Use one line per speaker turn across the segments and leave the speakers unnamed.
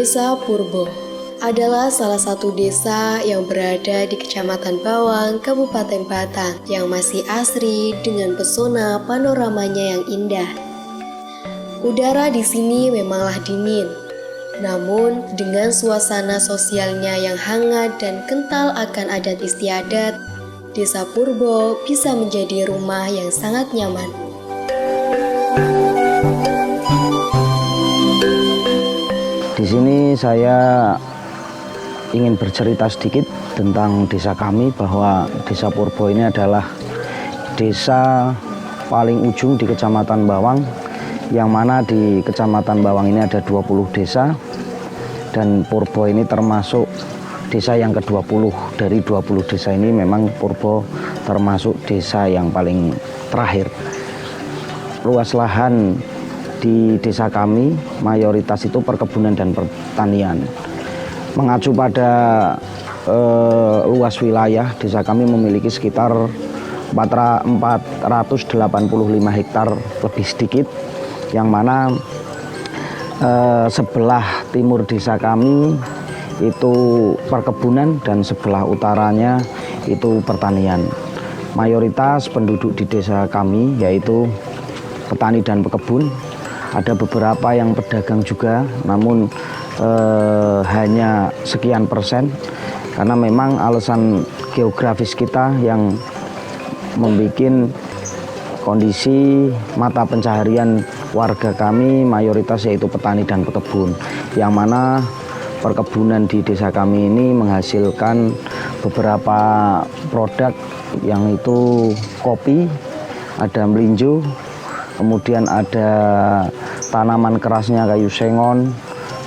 Desa Purbo adalah salah satu desa yang berada di Kecamatan Bawang, Kabupaten Batang yang masih asri dengan pesona panoramanya yang indah. Udara di sini memanglah dingin, namun dengan suasana sosialnya yang hangat dan kental akan adat istiadat, Desa Purbo bisa menjadi rumah yang sangat nyaman.
Di sini saya ingin bercerita sedikit tentang desa kami, bahwa Desa Purbo ini adalah desa paling ujung di Kecamatan Bawang, yang mana di Kecamatan Bawang ini ada 20 desa, dan Purbo ini termasuk desa yang ke-20. Dari 20 desa ini memang Purbo termasuk desa yang paling terakhir. Luas lahan di desa kami mayoritas itu perkebunan dan pertanian. Mengacu pada luas wilayah, desa kami memiliki sekitar 485 hektar lebih sedikit, yang mana sebelah timur desa kami itu perkebunan dan sebelah utaranya itu pertanian. Mayoritas penduduk di desa kami yaitu petani dan pekebun. Ada beberapa yang pedagang juga, namun hanya sekian persen, karena memang alasan geografis kita yang membuat kondisi mata pencaharian warga kami mayoritas yaitu petani dan pekebun, yang mana perkebunan di desa kami ini menghasilkan beberapa produk, yang itu kopi, ada melinjo, kemudian ada tanaman kerasnya kayu sengon,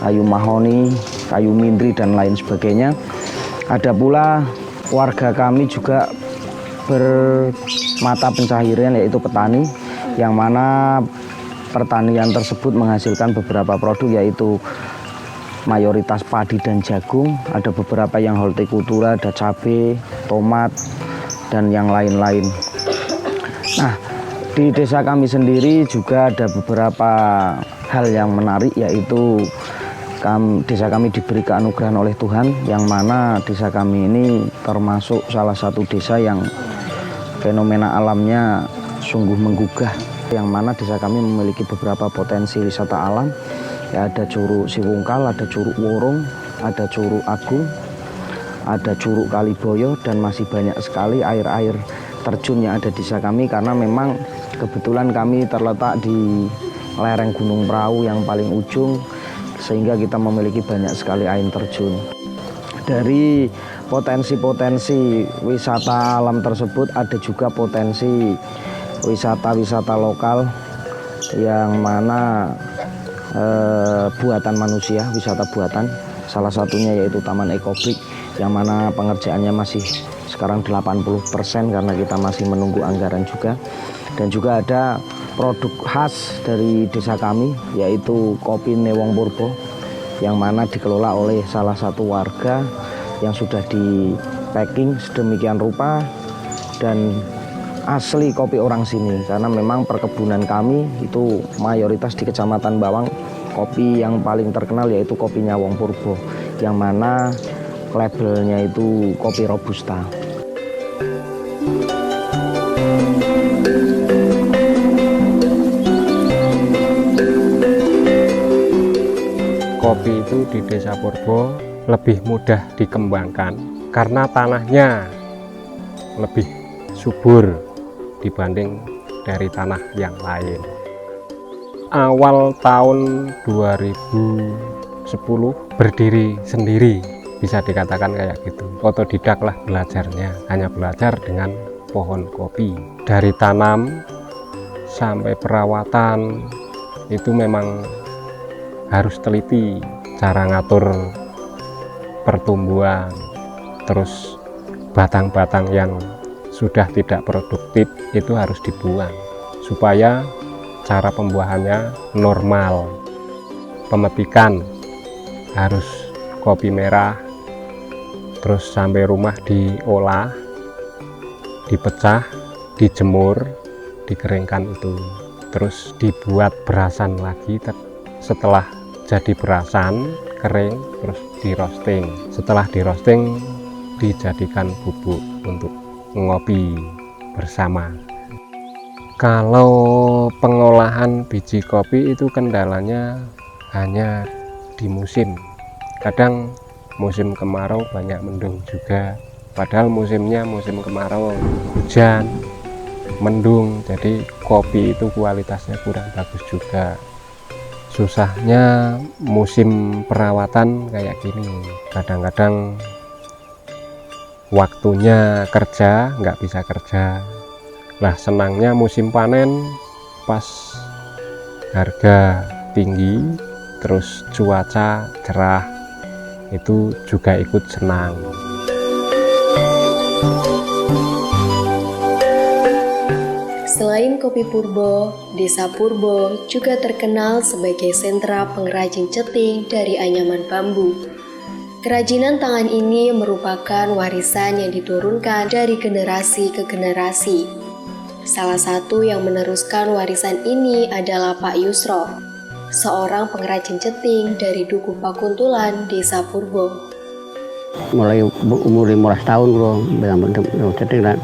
kayu mahoni, kayu mindri, dan lain sebagainya. Ada pula warga kami juga bermata pencaharian yaitu petani, yang mana pertanian tersebut menghasilkan beberapa produk yaitu mayoritas padi dan jagung, ada beberapa yang hortikultura, ada cabai, tomat, dan yang lain-lain. Nah, di desa kami sendiri juga ada beberapa hal yang menarik, yaitu desa kami diberi keanugerahan oleh Tuhan, yang mana desa kami ini termasuk salah satu desa yang fenomena alamnya sungguh menggugah, yang mana desa kami memiliki beberapa potensi wisata alam. Ya, ada Curug Siwungkal, ada Curug Worong, ada Curug Agung, ada Curug Kaliboyo, dan masih banyak sekali air-air terjun yang ada di desa kami, karena memang kebetulan kami terletak di lereng Gunung Prau yang paling ujung, sehingga kita memiliki banyak sekali air terjun. Dari potensi-potensi wisata alam tersebut ada juga potensi wisata-wisata lokal, yang mana buatan manusia, wisata buatan. Salah satunya yaitu Taman Ekobrik, yang mana pengerjaannya masih sekarang 80% karena kita masih menunggu anggaran juga. Dan juga ada produk khas dari desa kami yaitu kopi Newong Purbo, yang mana dikelola oleh salah satu warga yang sudah di packing sedemikian rupa dan asli kopi orang sini, karena memang perkebunan kami itu mayoritas di Kecamatan Bawang. Kopi yang paling terkenal yaitu kopi Newong Purbo, yang mana labelnya itu kopi Robusta.
Kopi itu di Desa Purbo lebih mudah dikembangkan karena tanahnya lebih subur dibanding dari tanah yang lain. Awal tahun 2010 berdiri sendiri, bisa dikatakan kayak gitu. Otodidak lah belajarnya, hanya belajar dengan pohon kopi. Dari tanam sampai perawatan itu memang harus teliti, cara ngatur pertumbuhan, terus batang-batang yang sudah tidak produktif itu harus dibuang supaya cara pembuahannya normal. Pemetikan harus kopi merah, terus sampai rumah diolah, dipecah, dijemur, dikeringkan itu, terus dibuat berasan lagi. Setelah jadi berasan, kering terus di roasting. Setelah di roasting dijadikan bubuk untuk ngopi bersama. Kalau pengolahan biji kopi itu kendalanya hanya di musim. Kadang musim kemarau banyak mendung juga, padahal musimnya musim kemarau, hujan, mendung, jadi kopi itu kualitasnya kurang bagus juga. Susahnya musim perawatan kayak gini, kadang-kadang waktunya kerja nggak bisa kerja. Lah senangnya musim panen pas harga tinggi terus cuaca cerah, itu juga ikut senang.
Selain kopi Purbo, Desa Purbo juga terkenal sebagai sentra pengrajin ceting dari anyaman bambu. Kerajinan tangan ini merupakan warisan yang diturunkan dari generasi ke generasi. Salah satu yang meneruskan warisan ini adalah Pak Yusro, seorang pengrajin ceting dari Dukuh Pakuntulan, Desa Purbo.
Mulai umur 15 tahun kula mbelang ceting lan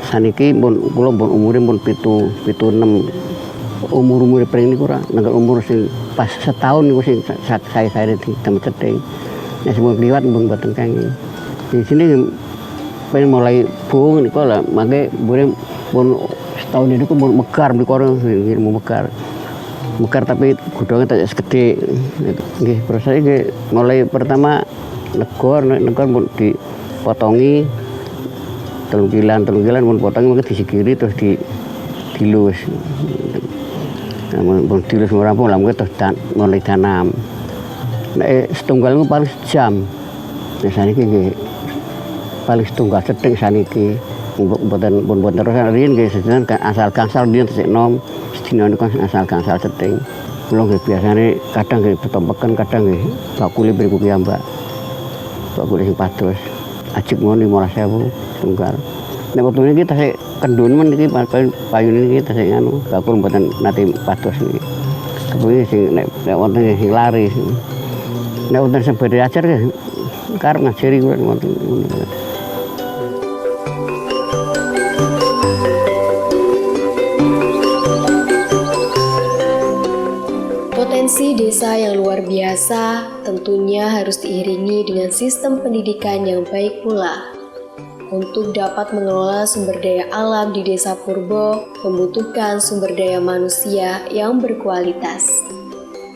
saniki kula umure pun 76. Umur pring niku ora nang umur sing pas setahun niku sing saya di tempat ceting. Nek semua kliwat mbung boten kangge. Di sini pengen mulai bung niku lah mangke boleh pun setahun ini pun mekar di koran mau mekar tapi gudangnya tak segede nggih proses iki mulai pertama negor pun dipotongi telung kilan pun potongi mungkin disikiri terus dilus pun dilus rampung lah mungkin terus mulai tanam setunggal itu paling sejam biasanya nggih paling setunggal ceting saniki buatan terus riyen nggih sejenan asal gangsal riyen tesik nom sedina niku asal gangsal ceting. Kula nggih biasane kadang nggih betompekan kadang nggih bakule mriku piyambak. Bakule sing padus. Ajik ngono 15.000 tunggal. Nek wektu niki tesik kendun men iki payune niki tesik anu bakul mboten nate padus niki. Kepuwi sing nek wonten sing laris. Nek wonten sing badhe ajar nggih karep ngajari kula wonten.
Potensi desa yang luar biasa tentunya harus diiringi dengan sistem pendidikan yang baik pula. Untuk dapat mengelola sumber daya alam di Desa Purbo membutuhkan sumber daya manusia yang berkualitas.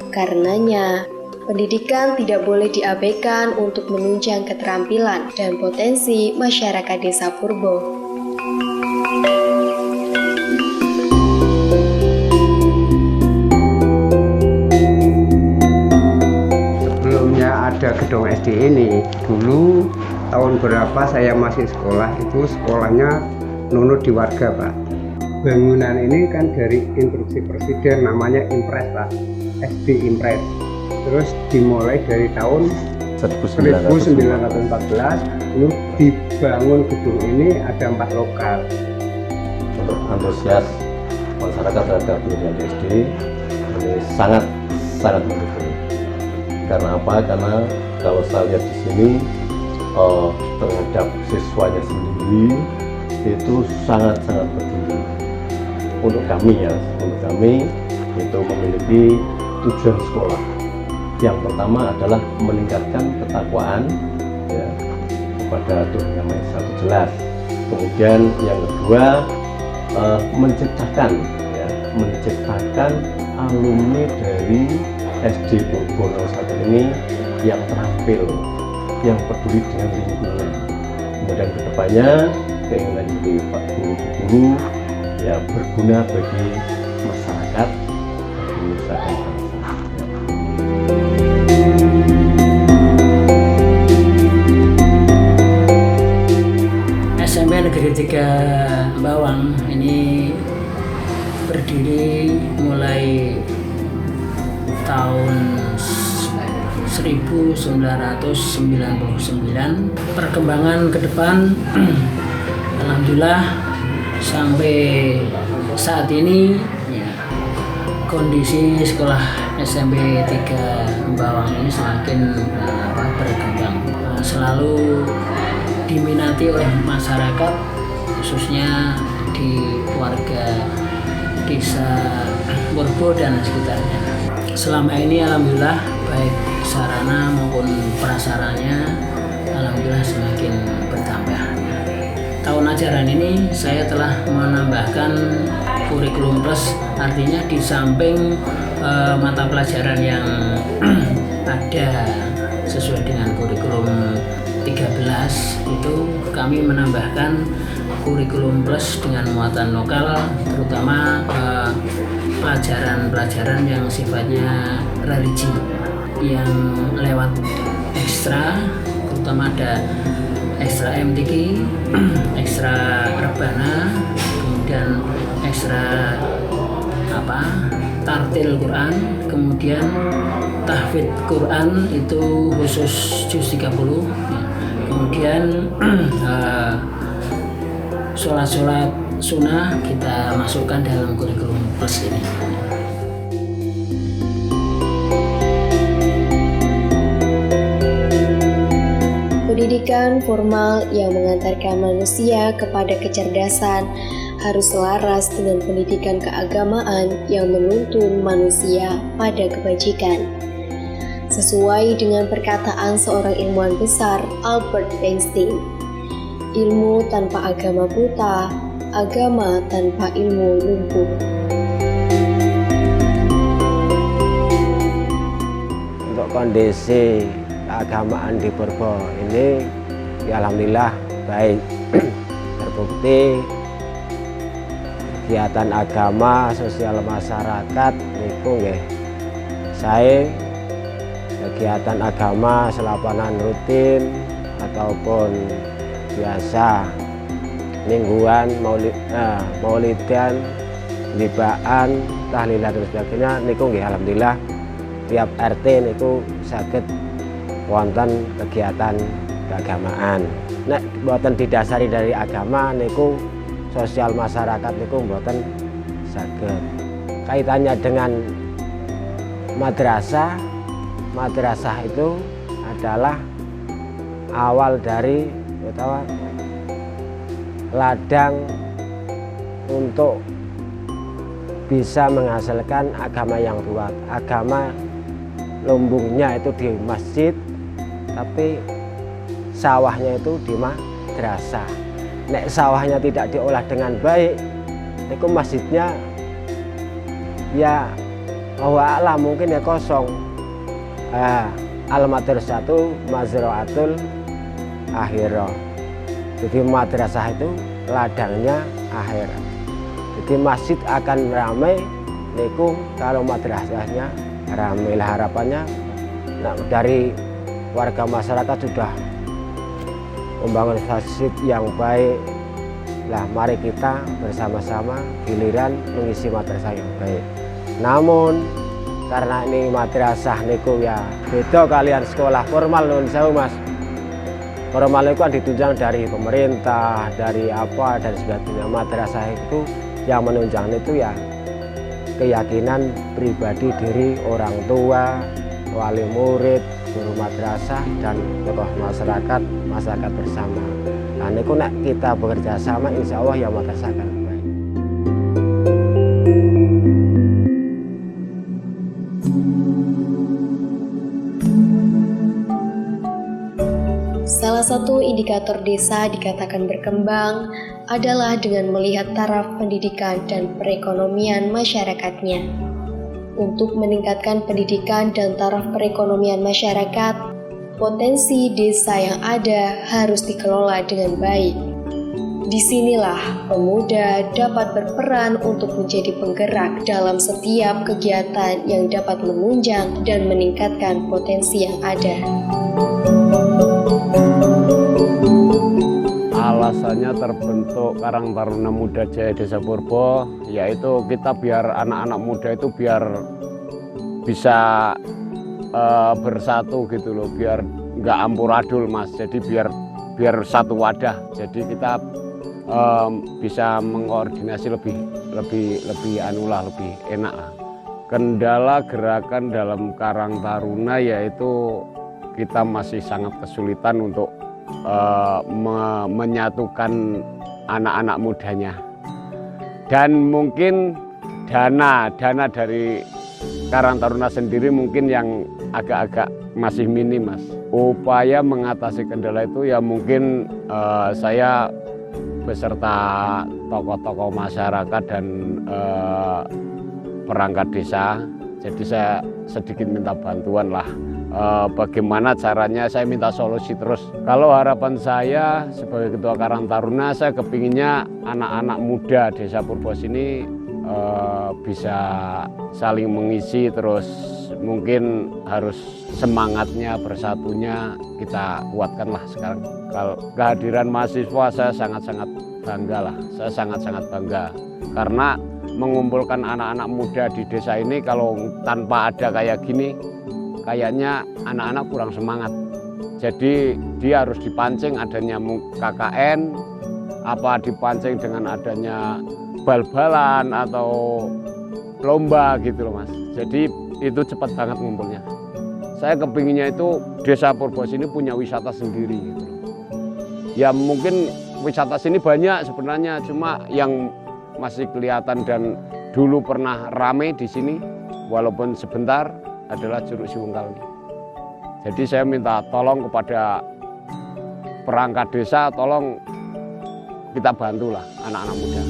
Karenanya, pendidikan tidak boleh diabaikan untuk menunjang keterampilan dan potensi masyarakat Desa Purbo.
Ada gedung SD ini dulu tahun berapa saya masih sekolah itu sekolahnya nunut di warga Pak. Bangunan ini kan dari instruksi presiden namanya Impres Pak, SD Impres. Terus dimulai dari tahun 1914 lalu dibangun gedung ini ada 4 lokal.
Untuk antusias masyarakat terhadap pendidikan SD ini sangat mendukung. Karena apa? Karena kalau saya lihat di sini terhadap siswanya sendiri itu sangat peduli. Untuk kami itu memiliki tujuan sekolah. Yang pertama adalah meningkatkan ketakwaan ya, kepada Tuhan Yang Maha Esa, jelas. Kemudian yang kedua menciptakan alumni dari SD Purbo 01 ini yang terampil, yang peduli dengan lingkungan. Kemudian kedepannya keinginan dari Pak Guru ya berguna bagi masyarakat, bagi nusa dan bangsa.
SMP Negeri 3 Bawang ini berdiri mulai tahun 1999. Perkembangan ke depan alhamdulillah sampai saat ini ya, kondisi sekolah SMP 3 Embawang ini semakin berkembang, selalu diminati oleh masyarakat, khususnya di warga desa Purbo dan sekitarnya. Selama ini alhamdulillah baik sarana maupun prasaranya alhamdulillah semakin bertambah. Tahun ajaran ini saya telah menambahkan kurikulum plus, artinya di samping mata pelajaran yang ada sesuai dengan kurikulum 13 itu kami menambahkan kurikulum plus dengan muatan lokal, terutama pelajaran-pelajaran yang sifatnya religi yang lewat ekstra, terutama ada ekstra MTQ, ekstra rebana, kemudian ekstra tartil Quran, kemudian tahfidz Quran itu khusus juz 30 ya. Kemudian sholat-sholat sunnah kita masukkan dalam kurikulum plus ini.
Pendidikan formal yang mengantarkan manusia kepada kecerdasan harus selaras dengan pendidikan keagamaan yang menuntun manusia pada kebajikan. Sesuai dengan perkataan seorang ilmuwan besar, Albert Einstein, ilmu tanpa agama buta, agama tanpa ilmu lumpuh.
Untuk kondisi keagamaan di Purbo ini ya alhamdulillah baik. Terbukti kegiatan agama sosial masyarakat niku nggih saya kegiatan agama selapanan rutin ataupun biasa mingguan, maulidan, libaan, tahlilan dan sebagainya niku nggih alhamdulillah tiap RT niku saged wonten kegiatan keagamaan. Nek boten didasari dari agama niku sosial masyarakat niku boten saged. Kaitannya dengan madrasah itu adalah awal dari ladang untuk bisa menghasilkan agama yang kuat. Agama lumbungnya itu di masjid, tapi sawahnya itu di madrasah. Nek sawahnya tidak diolah dengan baik, niku masjidnya ya Allah mungkin ya kosong. Al-madrasatu mazra'atul akhirah. Jadi madrasah itu ladangnya akhirat. Jadi masjid akan ramai niku kalau madrasahnya ramai. Lah harapannya dari warga masyarakat sudah membangun masjid yang baik. Lah mari kita bersama-sama giliran mengisi madrasah yang baik. Namun karena ini madrasah niku ya beda kalian sekolah formal nun sewu Mas. Formal itu kan ditunjang dari pemerintah, dari apa dan sebagainya. Madrasah itu yang menunjang itu ya keyakinan pribadi diri orang tua, wali murid, guru madrasah dan tokoh masyarakat bersama. Nah niku nek kita bekerja sama insya Allah ya madrasah akan baik.
Salah satu indikator desa dikatakan berkembang adalah dengan melihat taraf pendidikan dan perekonomian masyarakatnya. Untuk meningkatkan pendidikan dan taraf perekonomian masyarakat, potensi desa yang ada harus dikelola dengan baik. Disinilah pemuda dapat berperan untuk menjadi penggerak dalam setiap kegiatan yang dapat menunjang dan meningkatkan potensi yang ada.
Alasannya terbentuk Karang Taruna Muda Jaya Desa Purbo, yaitu kita biar anak-anak muda itu biar bisa bersatu gitu loh, biar nggak amburadul Mas. Jadi biar satu wadah. Jadi kita bisa mengkoordinasi lebih enak lah. Kendala gerakan dalam Karang Taruna yaitu kita masih sangat kesulitan untuk menyatukan anak-anak mudanya. Dan mungkin dana dari Karang Taruna sendiri mungkin yang agak-agak masih minim, Mas. Upaya mengatasi kendala itu ya mungkin saya beserta tokoh-tokoh masyarakat dan perangkat desa. Jadi saya sedikit minta bantuan lah. Bagaimana caranya, saya minta solusi terus. Kalau harapan saya sebagai Ketua Karang Taruna, saya kepinginnya anak-anak muda Desa Purbos ini bisa saling mengisi, terus mungkin harus semangatnya, bersatunya kita kuatkan lah sekarang. Kalau kehadiran mahasiswa saya sangat-sangat bangga lah, saya sangat-sangat bangga. Karena mengumpulkan anak-anak muda di desa ini kalau tanpa ada kayak gini, kayaknya anak-anak kurang semangat. Jadi dia harus dipancing adanya KKN, apa dipancing dengan adanya bal-balan atau lomba gitu loh, Mas. Jadi itu cepat banget ngumpulnya. Saya kepinginnya itu Desa Purbos ini punya wisata sendiri gitu loh. Ya mungkin wisata sini banyak sebenarnya, cuma yang masih kelihatan dan dulu pernah ramai di sini walaupun sebentar adalah Curug Siwungkal ini. Jadi saya minta tolong kepada perangkat desa, tolong kita bantulah anak-anak muda.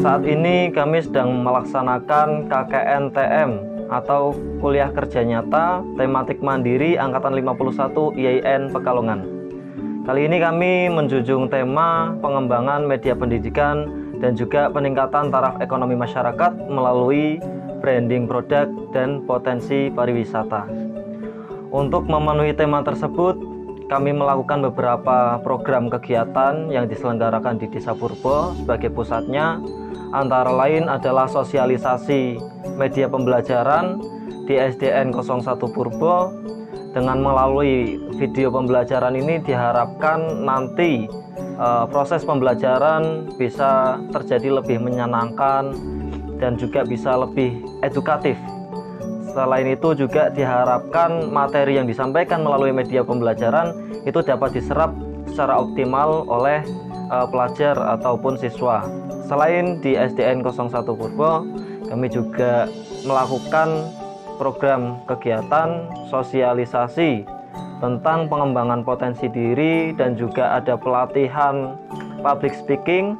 Saat ini kami sedang melaksanakan KKN-TM atau Kuliah Kerja Nyata Tematik Mandiri Angkatan 51 IAIN Pekalongan. Kali ini kami menjunjung tema pengembangan media pendidikan dan juga peningkatan taraf ekonomi masyarakat melalui branding produk dan potensi pariwisata. Untuk memenuhi tema tersebut, kami melakukan beberapa program kegiatan yang diselenggarakan di Desa Purbo sebagai pusatnya, antara lain adalah sosialisasi media pembelajaran di SDN 01 Purbo. Dengan melalui video pembelajaran ini diharapkan nanti proses pembelajaran bisa terjadi lebih menyenangkan dan juga bisa lebih edukatif. Selain itu juga diharapkan materi yang disampaikan melalui media pembelajaran itu dapat diserap secara optimal oleh pelajar ataupun siswa. Selain di SDN 01 Purbo, kami juga melakukan program kegiatan sosialisasi tentang pengembangan potensi diri dan juga ada pelatihan public speaking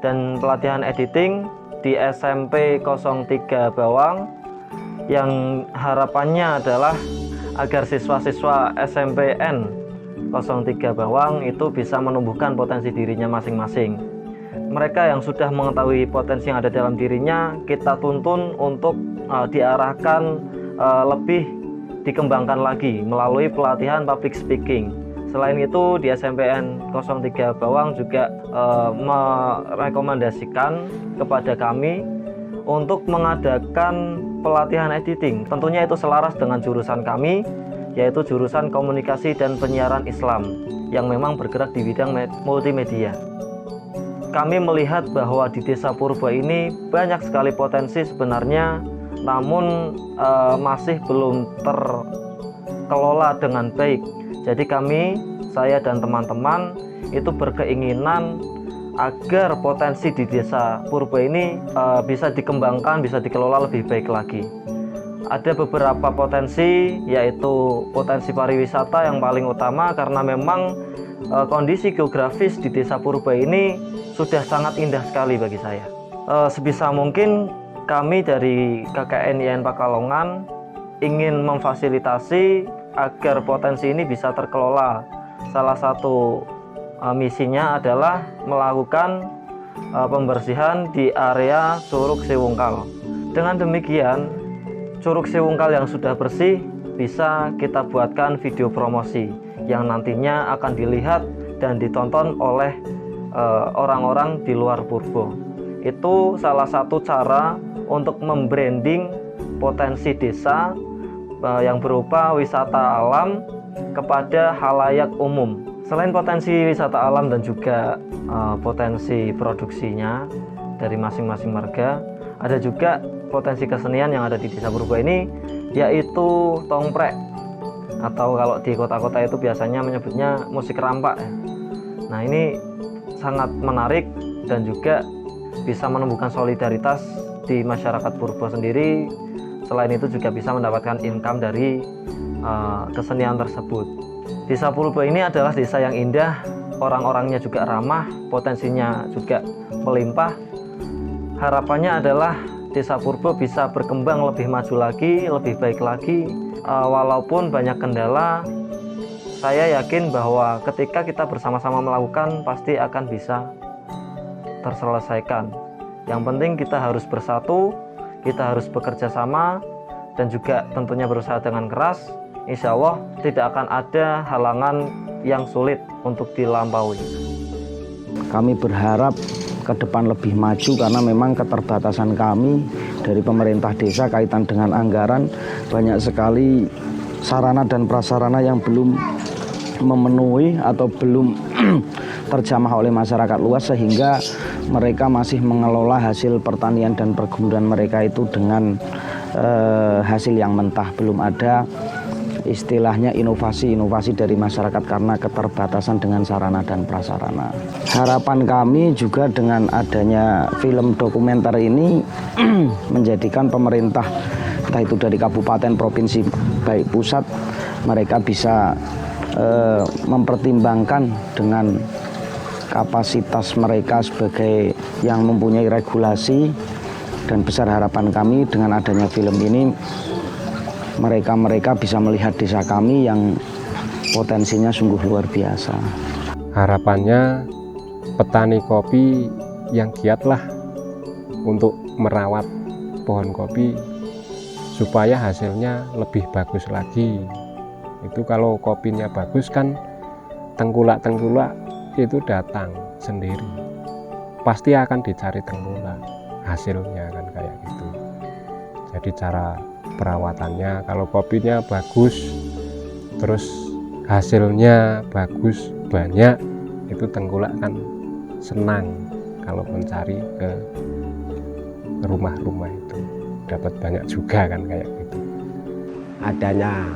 dan pelatihan editing di SMP 03 Bawang, yang harapannya adalah agar siswa-siswa SMPN 03 Bawang itu bisa menumbuhkan potensi dirinya masing-masing. Mereka yang sudah mengetahui potensi yang ada dalam dirinya, kita tuntun untuk diarahkan lebih dikembangkan lagi melalui pelatihan public speaking. Selain itu di SMPN 03 Bawang juga merekomendasikan kepada kami untuk mengadakan pelatihan editing. Tentunya itu selaras dengan jurusan kami, yaitu jurusan komunikasi dan penyiaran Islam yang memang bergerak di bidang multimedia. Kami melihat bahwa di Desa Purbo ini banyak sekali potensi sebenarnya, namun masih belum terkelola dengan baik. Jadi saya dan teman-teman itu berkeinginan agar potensi di Desa Purbo ini bisa dikembangkan, bisa dikelola lebih baik lagi. Ada beberapa potensi, yaitu potensi pariwisata yang paling utama karena memang kondisi geografis di Desa Purbo ini sudah sangat indah sekali bagi saya. Sebisa mungkin kami dari KKN IAIN Pekalongan ingin memfasilitasi agar potensi ini bisa terkelola. Salah satu misinya adalah melakukan pembersihan di area Curug Siwungkal. Dengan demikian, Curug Siwungkal yang sudah bersih bisa kita buatkan video promosi yang nantinya akan dilihat dan ditonton oleh orang-orang di luar Purbo. Itu salah satu cara untuk membranding potensi desa yang berupa wisata alam kepada halayak umum. Selain potensi wisata alam dan juga potensi produksinya, dari masing-masing marga. Ada juga potensi kesenian yang ada di Desa Purbo ini, yaitu tongprek, atau kalau di kota-kota itu biasanya menyebutnya musik rampak ya. Nah, ini sangat menarik dan juga bisa menumbuhkan solidaritas di masyarakat Purbo sendiri. Selain itu juga bisa mendapatkan income dari kesenian tersebut. Desa Purbo ini adalah desa yang indah, orang-orangnya juga ramah, potensinya juga melimpah. Harapannya adalah Desa Purbo bisa berkembang lebih maju lagi, lebih baik lagi. Walaupun banyak kendala, saya yakin bahwa ketika kita bersama-sama melakukan pasti akan bisa terselesaikan. Yang penting kita harus bersatu, kita harus bekerja sama, dan juga tentunya berusaha dengan keras. Insya Allah tidak akan ada halangan yang sulit untuk dilampaui.
Kami berharap ke depan lebih maju karena memang keterbatasan kami dari pemerintah desa kaitan dengan anggaran, banyak sekali sarana dan prasarana yang belum memenuhi atau belum terjamah oleh masyarakat luas, sehingga mereka masih mengelola hasil pertanian dan perkebunan mereka itu dengan hasil yang mentah. Belum ada istilahnya inovasi-inovasi dari masyarakat karena keterbatasan dengan sarana dan prasarana. Harapan kami juga dengan adanya film dokumenter ini menjadikan pemerintah, entah itu dari kabupaten, provinsi, baik pusat, mereka bisa mempertimbangkan dengan kapasitas mereka sebagai yang mempunyai regulasi. Dan besar harapan kami dengan adanya film ini, mereka bisa melihat desa kami yang potensinya sungguh luar biasa.
Harapannya petani kopi yang giatlah untuk merawat pohon kopi supaya hasilnya lebih bagus lagi. Itu kalau kopinya bagus kan tengkulak-tengkulak itu datang sendiri. Pasti akan dicari tengkulak hasilnya kan kayak gitu. Jadi cara perawatannya, kalau kopinya bagus terus hasilnya bagus banyak, itu tengkulak kan senang kalau mencari ke rumah-rumah itu, dapat banyak juga kan kayak gitu.
Adanya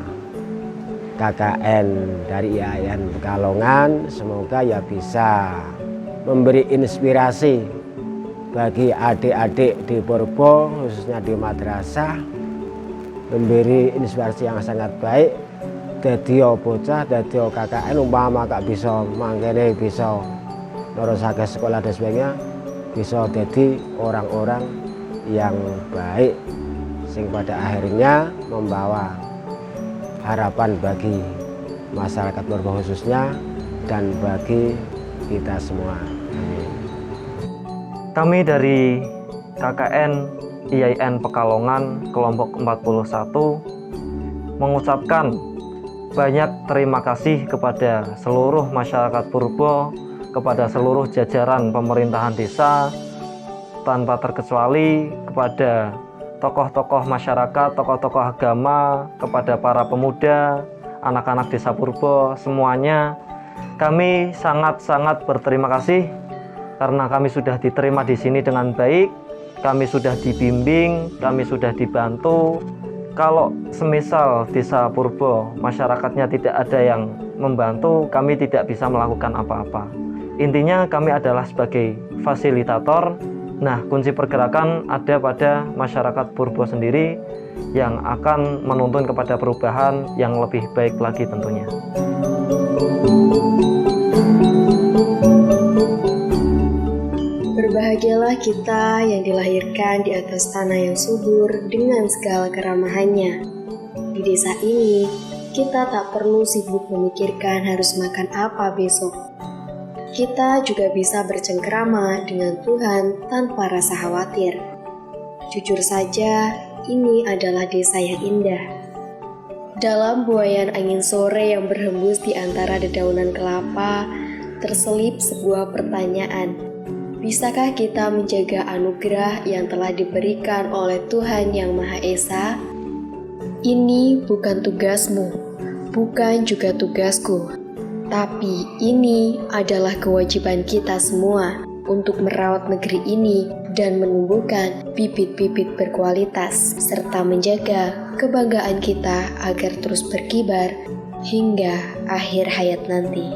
KKN dari IAIN Pekalongan semoga ya bisa memberi inspirasi bagi adik-adik di Purbo, khususnya di madrasah, memberi inspirasi yang sangat baik. Dadi bocah, dadi KKN umpama gak bisa mangkene bisa nerusake sekolah dan sebagainya, bisa jadi orang-orang yang baik sing pada akhirnya membawa harapan bagi masyarakat Purbo khususnya dan bagi kita semua.
Kami dari KKN IAIN Pekalongan kelompok 41 mengucapkan banyak terima kasih kepada seluruh masyarakat Purbo, kepada seluruh jajaran pemerintahan desa, tanpa terkecuali kepada tokoh-tokoh masyarakat, tokoh-tokoh agama, kepada para pemuda, anak-anak desa Purbo, semuanya. Kami sangat-sangat berterima kasih karena kami sudah diterima di sini dengan baik, kami sudah dibimbing, kami sudah dibantu. Kalau semisal desa Purbo masyarakatnya tidak ada yang membantu, kami tidak bisa melakukan apa-apa. Intinya kami adalah sebagai fasilitator. Nah, kunci pergerakan ada pada masyarakat Purbo sendiri yang akan menuntun kepada perubahan yang lebih baik lagi tentunya.
Berbahagialah kita yang dilahirkan di atas tanah yang subur dengan segala keramahannya. Di desa ini, kita tak perlu sibuk memikirkan harus makan apa besok. Kita juga bisa bercengkerama dengan Tuhan tanpa rasa khawatir. Jujur saja, ini adalah desa yang indah. Dalam buayan angin sore yang berhembus di antara dedaunan kelapa, terselip sebuah pertanyaan. Bisakah kita menjaga anugerah yang telah diberikan oleh Tuhan Yang Maha Esa? Ini bukan tugasmu, bukan juga tugasku, tapi ini adalah kewajiban kita semua untuk merawat negeri ini dan menumbuhkan bibit-bibit berkualitas, serta menjaga kebanggaan kita agar terus berkibar hingga akhir hayat nanti.